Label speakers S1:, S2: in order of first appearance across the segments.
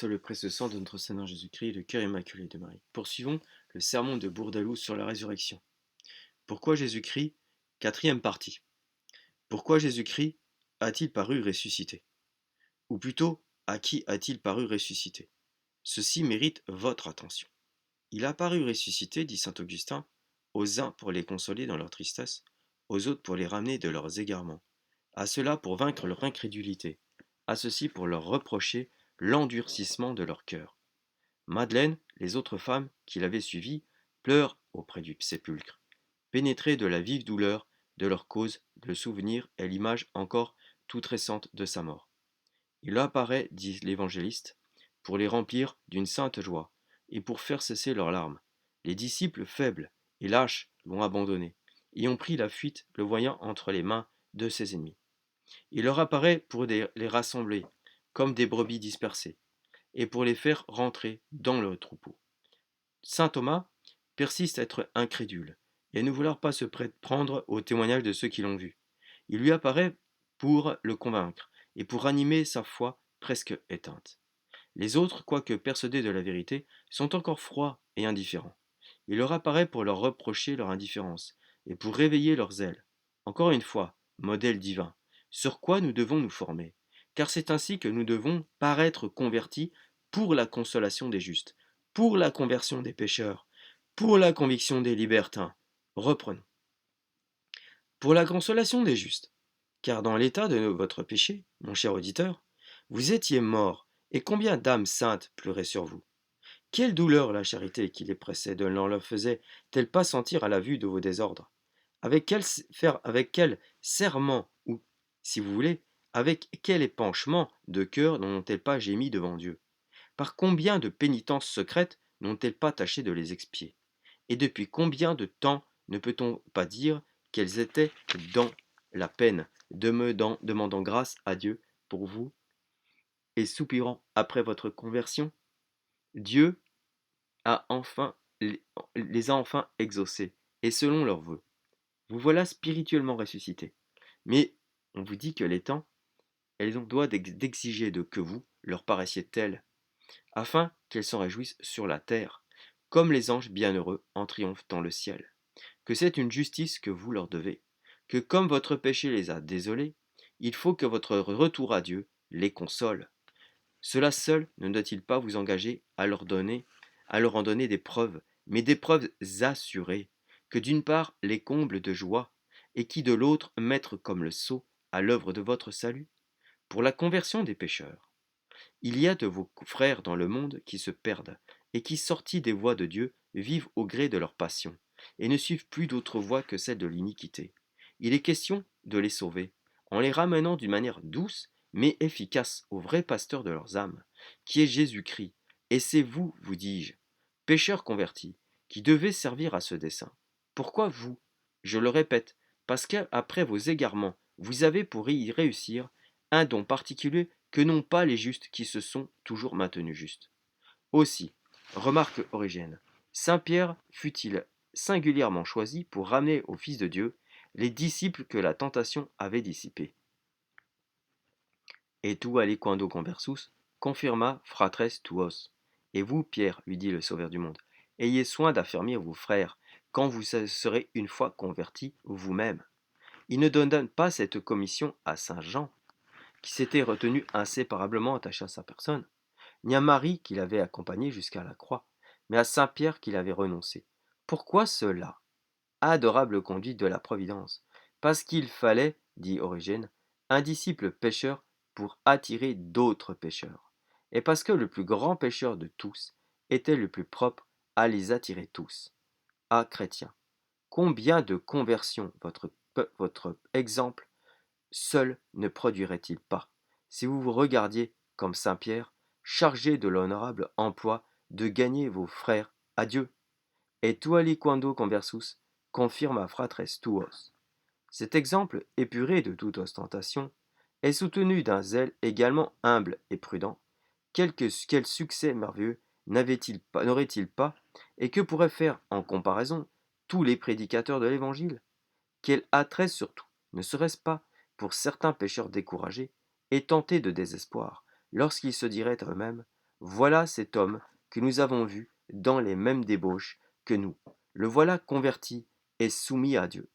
S1: Sur le précieux sang de notre Seigneur Jésus-Christ, le cœur immaculé de Marie. Poursuivons le sermon de Bourdaloue sur la résurrection. Pourquoi Jésus-Christ? Quatrième partie. Pourquoi Jésus-Christ a-t-il paru ressuscité? Ou plutôt, à qui a-t-il paru ressuscité? Ceci mérite votre attention. Il a paru ressuscité, dit saint Augustin, aux uns pour les consoler dans leur tristesse, aux autres pour les ramener de leurs égarements, à ceux-là pour vaincre leur incrédulité, à ceux-ci pour leur reprocher l'endurcissement de leur cœur. Madeleine, les autres femmes qui l'avaient suivi, pleurent auprès du sépulcre, pénétrées de la vive douleur de leur cause, le souvenir et l'image encore toute récente de sa mort. Il apparaît, dit l'évangéliste, pour les remplir d'une sainte joie, et pour faire cesser leurs larmes. Les disciples faibles et lâches l'ont abandonné, et ont pris la fuite, le voyant entre les mains de ses ennemis. Il leur apparaît pour les rassembler, comme des brebis dispersées, et pour les faire rentrer dans le troupeau. Saint Thomas persiste à être incrédule, et à ne vouloir pas se prendre au témoignage de ceux qui l'ont vu. Il lui apparaît pour le convaincre, et pour ranimer sa foi presque éteinte. Les autres, quoique persuadés de la vérité, sont encore froids et indifférents. Il leur apparaît pour leur reprocher leur indifférence, et pour réveiller leur zèle. Encore une fois, modèle divin. Sur quoi nous devons nous former? Car c'est ainsi que nous devons paraître convertis pour la consolation des justes, pour la conversion des pécheurs, pour la conviction des libertins. Reprenons. Pour la consolation des justes. Car dans l'état de votre péché, mon cher auditeur, vous étiez mort, et combien d'âmes saintes pleuraient sur vous? Quelle douleur la charité qui les précède n'en leur faisait-elle pas sentir à la vue de vos désordres? Avec quel serment, ou, si vous voulez, avec quel épanchement de cœur n'ont-elles pas gémi devant Dieu? Par combien de pénitences secrètes n'ont-elles pas tâché de les expier? Et depuis combien de temps ne peut-on pas dire qu'elles étaient dans la peine, demandant grâce à Dieu pour vous et soupirant après votre conversion? Dieu a enfin, les a enfin exaucés, et selon leurs vœux. Vous voilà spirituellement ressuscités. Mais on vous dit que les temps, elles ont droit d'exiger de que vous leur paraissiez tels, afin qu'elles s'en réjouissent sur la terre, comme les anges bienheureux en triomphe dans le ciel. Que c'est une justice que vous leur devez, que comme votre péché les a désolés, il faut que votre retour à Dieu les console. Cela seul ne doit-il pas vous engager à leur en donner des preuves, mais des preuves assurées, que d'une part les comblent de joie, et qui de l'autre mettent comme le sceau à l'œuvre de votre salut, pour la conversion des pécheurs. Il y a de vos frères dans le monde qui se perdent, et qui, sortis des voies de Dieu, vivent au gré de leur passion, et ne suivent plus d'autre voie que celle de l'iniquité. Il est question de les sauver, en les ramenant d'une manière douce, mais efficace au vrai pasteur de leurs âmes, qui est Jésus-Christ, et c'est vous, vous dis-je, pécheurs convertis, qui devez servir à ce dessein. Pourquoi vous? Je le répète, parce qu'après vos égarements, vous avez pour y réussir un don particulier que n'ont pas les justes qui se sont toujours maintenus justes. Aussi, remarque Origène, saint Pierre fut-il singulièrement choisi pour ramener au Fils de Dieu les disciples que la tentation avait dissipés. Et tu aliquando conversus confirma fratres tuos. Et vous, Pierre, lui dit le Sauveur du monde, ayez soin d'affermir vos frères, quand vous serez une fois convertis vous-même. Il ne donne pas cette commission à saint Jean, qui s'était retenu inséparablement attaché à sa personne, ni à Marie qui l'avait accompagné jusqu'à la croix, mais à saint Pierre qui l'avait renoncé. Pourquoi cela? Adorable conduite de la Providence. Parce qu'il fallait, dit Origène, un disciple pécheur pour attirer d'autres pécheurs. Et parce que le plus grand pécheur de tous était le plus propre à les attirer tous. Ah, chrétien, combien de conversions votre exemple seul ne produirait-il pas, si vous vous regardiez, comme saint Pierre, chargé de l'honorable emploi de gagner vos frères à Dieu? Et tu aliquando conversus confirma fratres tuos. Cet exemple, épuré de toute ostentation, est soutenu d'un zèle également humble et prudent. Quel succès merveilleux n'aurait-il pas, et que pourraient faire, en comparaison, tous les prédicateurs de l'Évangile? Quel attrait surtout, ne serait-ce pas pour certains pécheurs découragés et tentés de désespoir, lorsqu'ils se diraient eux-mêmes: Voilà cet homme que nous avons vu dans les mêmes débauches que nous. Le voilà converti et soumis à Dieu.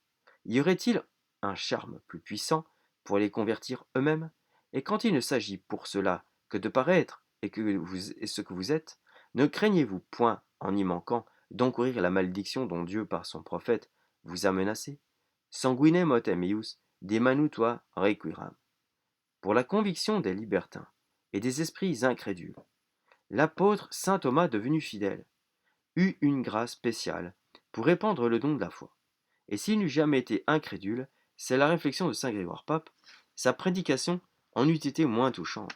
S1: Y aurait-il un charme plus puissant pour les convertir eux-mêmes? Et quand il ne s'agit pour cela que de paraître et ce que vous êtes, ne craignez-vous point, en y manquant, d'encourir la malédiction dont Dieu, par son prophète, vous a menacé? Sanguine motem eius demanutua requiram. Pour la conviction des libertins et des esprits incrédules, l'apôtre saint Thomas, devenu fidèle, eut une grâce spéciale pour répandre le don de la foi. Et s'il n'eût jamais été incrédule, c'est la réflexion de saint Grégoire Pape, sa prédication en eût été moins touchante.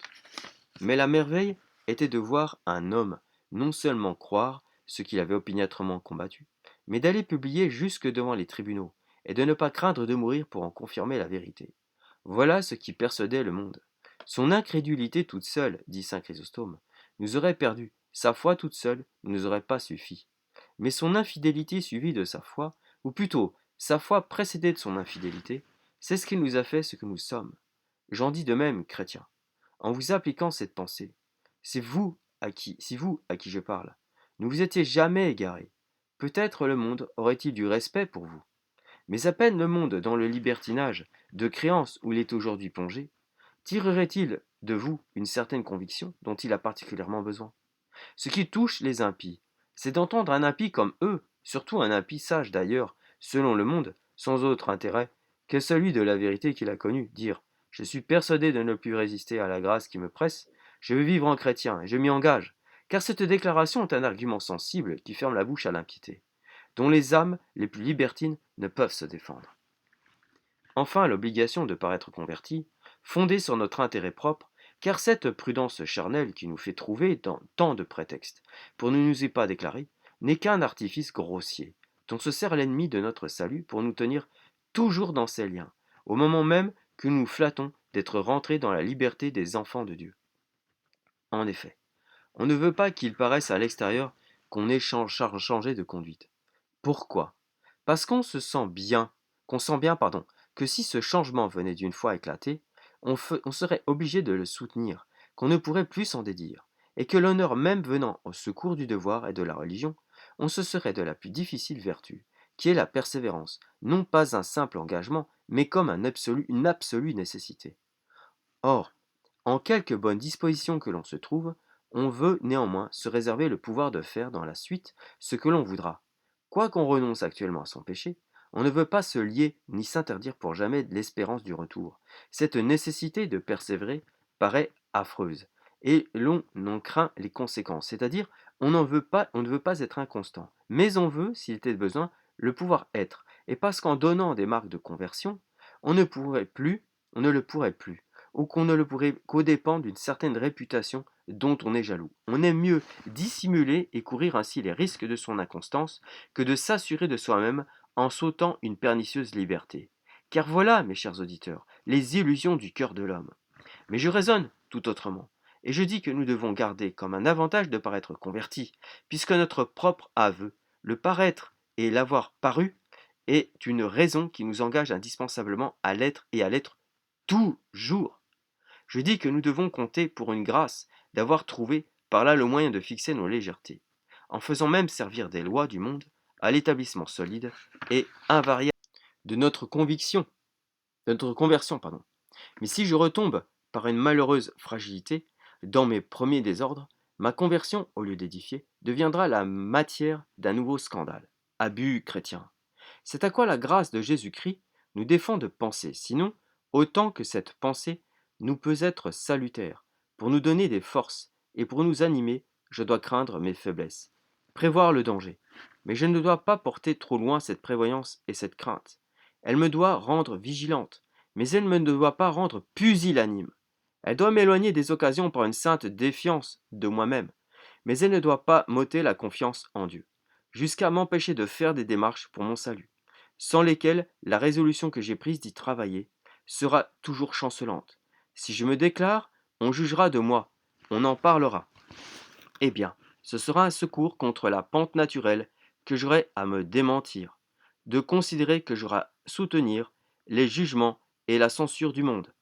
S1: Mais la merveille était de voir un homme non seulement croire ce qu'il avait opiniâtrement combattu, mais d'aller publier jusque devant les tribunaux, et de ne pas craindre de mourir pour en confirmer la vérité. Voilà ce qui persuadait le monde. Son incrédulité toute seule, dit saint Chrysostome, nous aurait perdus, sa foi toute seule ne nous aurait pas suffi. Mais son infidélité suivie de sa foi, ou plutôt sa foi précédée de son infidélité, c'est ce qui nous a fait ce que nous sommes. J'en dis de même, chrétiens, en vous appliquant cette pensée. C'est vous à qui je parle. Ne vous étiez jamais égaré. Peut-être le monde aurait-il du respect pour vous. Mais à peine le monde dans le libertinage de créance où il est aujourd'hui plongé, tirerait-il de vous une certaine conviction dont il a particulièrement besoin? Ce qui touche les impies, c'est d'entendre un impie comme eux, surtout un impie sage d'ailleurs, selon le monde, sans autre intérêt que celui de la vérité qu'il a connue, dire je suis persuadé de ne plus résister à la grâce qui me presse, je veux vivre en chrétien, et je m'y engage, car cette déclaration est un argument sensible qui ferme la bouche à l'impiété, dont les âmes les plus libertines ne peuvent se défendre. Enfin, l'obligation de paraître converti, fondée sur notre intérêt propre, car cette prudence charnelle qui nous fait trouver dans tant de prétextes pour ne nous y pas déclarer, n'est qu'un artifice grossier, dont se sert l'ennemi de notre salut pour nous tenir toujours dans ses liens, au moment même que nous flattons d'être rentrés dans la liberté des enfants de Dieu. En effet, on ne veut pas qu'il paraisse à l'extérieur qu'on ait changé de conduite. Pourquoi? Parce qu'on sent bien, que si ce changement venait d'une fois éclaté, on serait obligé de le soutenir, qu'on ne pourrait plus s'en dédire, et que l'honneur même venant au secours du devoir et de la religion, on se serait de la plus difficile vertu, qui est la persévérance, non pas un simple engagement, mais comme une absolue nécessité. Or, en quelque bonne disposition que l'on se trouve, on veut néanmoins se réserver le pouvoir de faire dans la suite ce que l'on voudra. Quoiqu'on renonce actuellement à son péché, on ne veut pas se lier ni s'interdire pour jamais de l'espérance du retour. Cette nécessité de persévérer paraît affreuse, et l'on en craint les conséquences, c'est-à-dire on ne veut pas être inconstant, mais on veut, s'il était besoin, le pouvoir être, et parce qu'en donnant des marques de conversion, on ne le pourrait plus, ou qu'on ne le pourrait qu'aux dépens d'une certaine réputation dont on est jaloux. On aime mieux dissimuler et courir ainsi les risques de son inconstance que de s'assurer de soi-même en sautant une pernicieuse liberté. Car voilà, mes chers auditeurs, les illusions du cœur de l'homme. Mais je raisonne tout autrement, et je dis que nous devons garder comme un avantage de paraître convertis, puisque notre propre aveu, le paraître et l'avoir paru, est une raison qui nous engage indispensablement à l'être et à l'être toujours. Je dis que nous devons compter pour une grâce d'avoir trouvé par là le moyen de fixer nos légèretés, en faisant même servir des lois du monde à l'établissement solide et invariable de notre conversion. Mais si je retombe par une malheureuse fragilité dans mes premiers désordres, ma conversion, au lieu d'édifier, deviendra la matière d'un nouveau scandale. Abus chrétien. C'est à quoi la grâce de Jésus-Christ nous défend de penser, sinon, autant que cette pensée nous peut être salutaire, pour nous donner des forces, et pour nous animer, je dois craindre mes faiblesses, prévoir le danger. Mais je ne dois pas porter trop loin cette prévoyance et cette crainte. Elle me doit rendre vigilante, mais elle ne me doit pas rendre pusillanime. Elle doit m'éloigner des occasions par une sainte défiance de moi-même, mais elle ne doit pas m'ôter la confiance en Dieu, jusqu'à m'empêcher de faire des démarches pour mon salut, sans lesquelles la résolution que j'ai prise d'y travailler sera toujours chancelante. Si je me déclare, on jugera de moi, on en parlera. Eh bien, ce sera un secours contre la pente naturelle que j'aurai à me démentir, de considérer que j'aurai à soutenir les jugements et la censure du monde.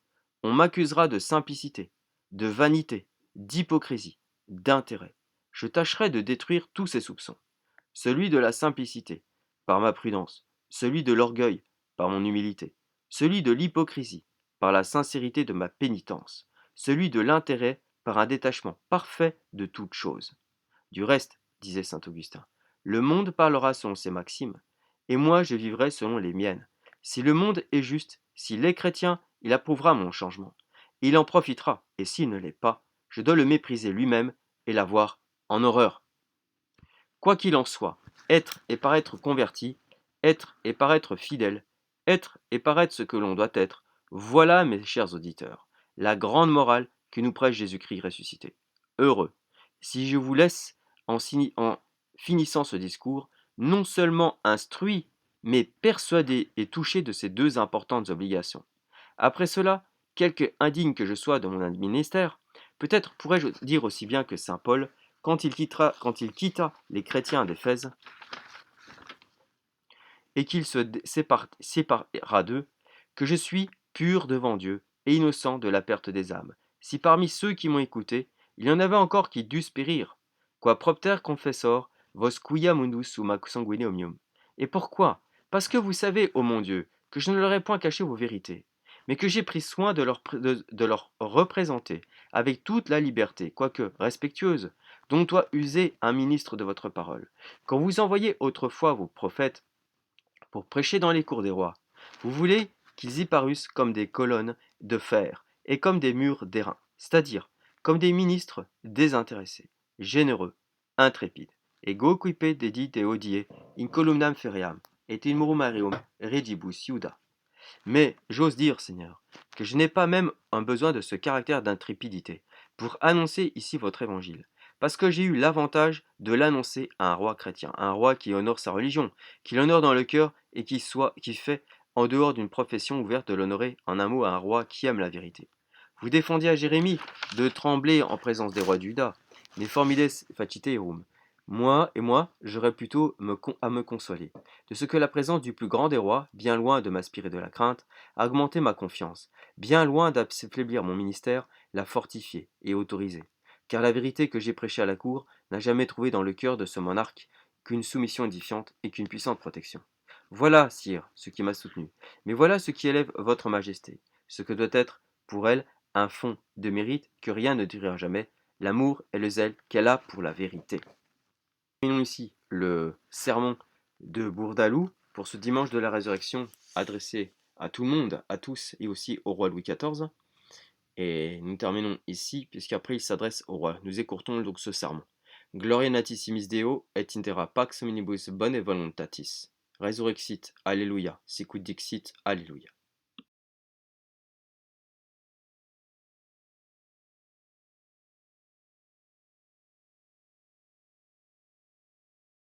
S1: On m'accusera de simplicité, de vanité, d'hypocrisie. d'intérêt. Je tâcherai de détruire tous ces soupçons. Celui de la simplicité, par ma prudence, celui de l'orgueil, par mon humilité, celui de l'hypocrisie, par la sincérité de ma pénitence, celui de l'intérêt, par un détachement parfait de toute chose. Du reste, disait saint Augustin, le monde parlera selon ses maximes, et moi je vivrai selon les miennes. Si le monde est juste, s'il est chrétien, il approuvera mon changement. Il en profitera, et s'il ne l'est pas, je dois le mépriser lui-même et l'avoir en horreur. Quoi qu'il en soit, être et paraître converti, être et paraître fidèle, être et paraître ce que l'on doit être, voilà, mes chers auditeurs, la grande morale que nous prêche Jésus-Christ ressuscité. Heureux, si je vous laisse, en finissant ce discours, non seulement instruit, mais persuadé et touché de ces deux importantes obligations. Après cela, quelque indigne que je sois de mon ministère, peut-être pourrais-je dire aussi bien que saint Paul, quand il quitta les chrétiens d'Éphèse et qu'il se sépara d'eux, que je suis pur devant Dieu et innocent de la perte des âmes. Si parmi ceux qui m'ont écouté, il y en avait encore qui dussent périr, qua propter confessor, vos quia mundus summa sanguine omnium. Et pourquoi? Parce que vous savez, ô mon Dieu, que je ne leur ai point caché vos vérités, mais que j'ai pris soin de leur représenter avec toute la liberté, quoique respectueuse, dont doit user un ministre de votre parole. Quand vous envoyez autrefois vos prophètes pour prêcher dans les cours des rois, vous voulez qu'ils y parussent comme des colonnes de fer et comme des murs d'airain, c'est-à-dire comme des ministres désintéressés, généreux, intrépides, ego quipe dedit hodie in columnam feriam, et in murmurium regibus iuda. Mais j'ose dire, Seigneur, que je n'ai pas même un besoin de ce caractère d'intrépidité pour annoncer ici votre évangile, parce que j'ai eu l'avantage de l'annoncer à un roi chrétien, un roi qui honore sa religion, qui l'honore dans le cœur et qui fait, en dehors d'une profession ouverte, de l'honorer, en un mot, à un roi qui aime la vérité. Vous défendiez à Jérémie de trembler en présence des rois de Juda, mais formides faciterum. Moi, j'aurais plutôt à me consoler de ce que la présence du plus grand des rois, bien loin de m'aspirer de la crainte, a augmenté ma confiance, bien loin d'affaiblir mon ministère, l'a fortifié et autorisé. Car la vérité que j'ai prêchée à la cour n'a jamais trouvé dans le cœur de ce monarque qu'une soumission édifiante et qu'une puissante protection. Voilà, sire, ce qui m'a soutenu, mais voilà ce qui élève votre majesté, ce que doit être, pour elle, un fond de mérite que rien ne durera jamais, l'amour et le zèle qu'elle a pour la vérité. Terminons ici le sermon de Bourdaloue pour ce dimanche de la résurrection adressé à tout le monde, à tous et aussi au roi Louis XIV. Et nous terminons ici puisqu'après il s'adresse au roi. Nous écourtons donc ce sermon. Gloria natissimis Deo et intera pax omnibus bone voluntatis. Resurrexit, Alléluia. Sicut dixit, Alléluia.